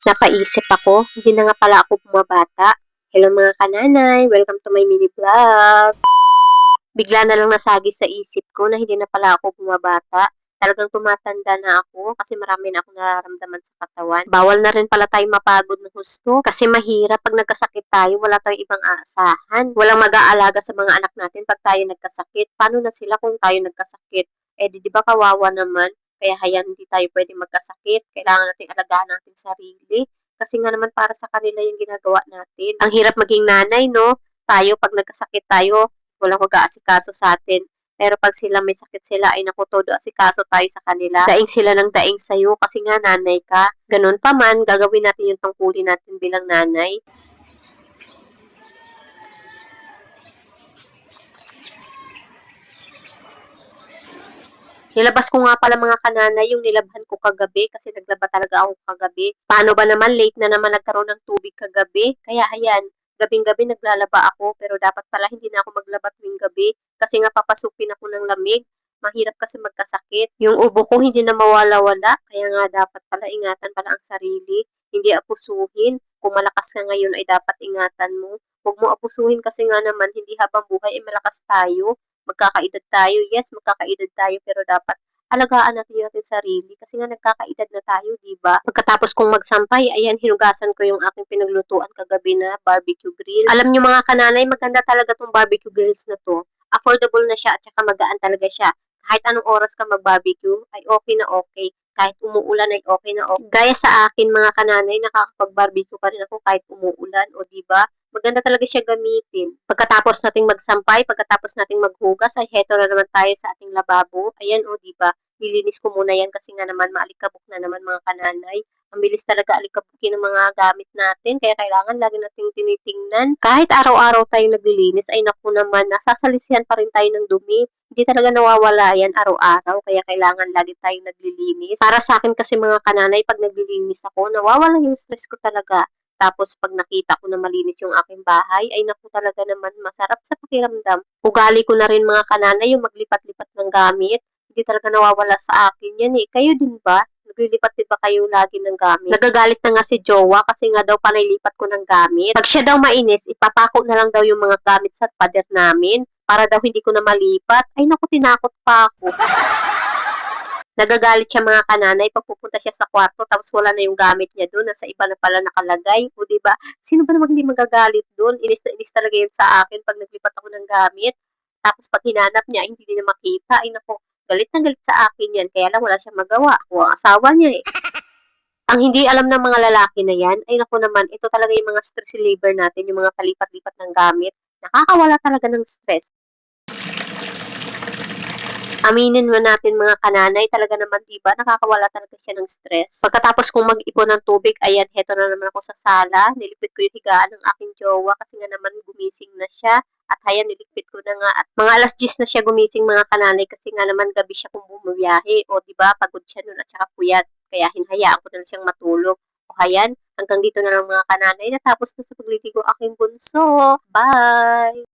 Napaisip ako, hindi na nga pala ako bumabata. Hello mga kananay, welcome to my mini vlog. Bigla na lang nasagi sa isip ko na hindi na pala ako bumabata. Talagang tumatanda na ako kasi marami na akong nararamdaman sa katawan. Bawal na rin pala tayo mapagod ng husto kasi mahirap pag nagkasakit tayo, wala tayong ibang aasahan. Walang mag-aalaga sa mga anak natin pag tayo nagkasakit. Paano na sila kung tayo nagkasakit? Di ba kawawa naman? Kaya hayaan hindi tayo pwedeng magkasakit. Kailangan natin alagaan natin sarili. Kasi nga naman para sa kanila yung ginagawa natin. Ang hirap maging nanay, no? Tayo, pag nagkasakit tayo, walang mag-aasikaso sa atin. Pero pag sila may sakit sila, ay naku, todo asikaso tayo sa kanila. Daing sila ng daing sa'yo kasi nga nanay ka. Ganun pa man, gagawin natin yung tungkulin natin bilang nanay. Nilabas ko nga pala mga kananay yung nilabhan ko kagabi kasi naglaba talaga ako kagabi. Paano ba naman late na naman nagkaroon ng tubig kagabi? Kaya ayan, gabing-gabi naglalaba ako pero dapat pala hindi na ako maglaba tuwing gabi kasi nga papasukin ako ng lamig. Mahirap kasi magkasakit. Yung ubo ko hindi na mawala-wala kaya nga dapat pala ingatan pala ang sarili. Hindi apusuhin. Kung malakas ka ngayon ay dapat ingatan mo. Huwag mo apusuhin kasi nga naman hindi habang buhay ay malakas tayo. Magkakaedad tayo, yes, magkakaedad tayo, pero dapat alagaan natin yung ating sarili kasi nga nagkakaedad na tayo, di ba? Pagkatapos kong magsampay, ayan, hinugasan ko yung aking pinaglutuan kagabi na barbecue grill. Alam nyo mga kananay, maganda talaga tong barbecue grills na to. Affordable na siya at saka magaan talaga siya. Kahit anong oras ka mag-barbecue, ay okay na okay. Kahit umuulan ay okay na okay. Gaya sa akin mga kananay, nakakapag-barbecue pa rin ako kahit umuulan, o di ba? Maganda talaga siya gamitin. Pagkatapos nating magsampay, pagkatapos nating maghugas, ay heto na naman tayo sa ating lababo. Ayan o, di ba? Nilinis ko muna yan kasi nga naman maalikabok na naman mga kananay. Ang bilis talaga alikabukin ng mga gamit natin, kaya kailangan lagi nating tinitingnan. Kahit araw-araw tayo naglilinis, ay naku naman, nasasalisihan pa rin tayo ng dumi. Hindi talaga nawawala yan araw-araw, kaya kailangan lagi tayong naglilinis. Para sa akin kasi mga kananay, pag naglilinis ako, nawawala yung stress ko talaga. Tapos pag nakita ko na malinis yung aking bahay, ay naku talaga naman masarap sa pakiramdam. Ugali ko na rin mga kanana yung maglipat-lipat ng gamit. Hindi talaga nawawala sa akin yan eh. Kayo din ba? Naglilipat din ba kayo lagi ng gamit? Nagagalit na nga si Jowa kasi nga daw panaylipat ko ng gamit. Pag siya daw mainis, ipapako na lang daw yung mga gamit sa pader namin para daw hindi ko na malipat. Ay naku, tinakot pa ako. Nagagalit siya mga kananay pag pupunta siya sa kwarto tapos wala na yung gamit niya doon, nasa iba na pala nakalagay. O di ba? Sino ba namang hindi magagalit doon? Inis na inis talaga yun sa akin pag naglipat ako ng gamit. Tapos pag hinanap niya, hindi niya makita. Ay nako, galit na galit sa akin yan. Kaya lang wala siyang magawa. O ang asawa niya eh. Ang hindi alam ng mga lalaki na yan, ay naku naman, ito talaga yung mga stress reliever natin, yung mga palipat-lipat ng gamit. Nakakawala talaga ng stress. Aminin mo natin mga kananay, talaga naman diba, nakakawala talaga siya ng stress. Pagkatapos kong mag-ipon ng tubig, ayan, heto na naman ako sa sala. Nilipit ko yung higaan ng aking jowa kasi nga naman gumising na siya. At ayan, nilipit ko na nga. At mga alas 10 na siya gumising mga kananay kasi nga naman gabi siya kung bumabiyahe. O diba, pagod siya nun at saka puyat. Kaya hinhayaan ko na lang siyang matulog. O ayan, hanggang dito na lang mga kananay. Natapos na sa pagliligo aking bunso. Bye!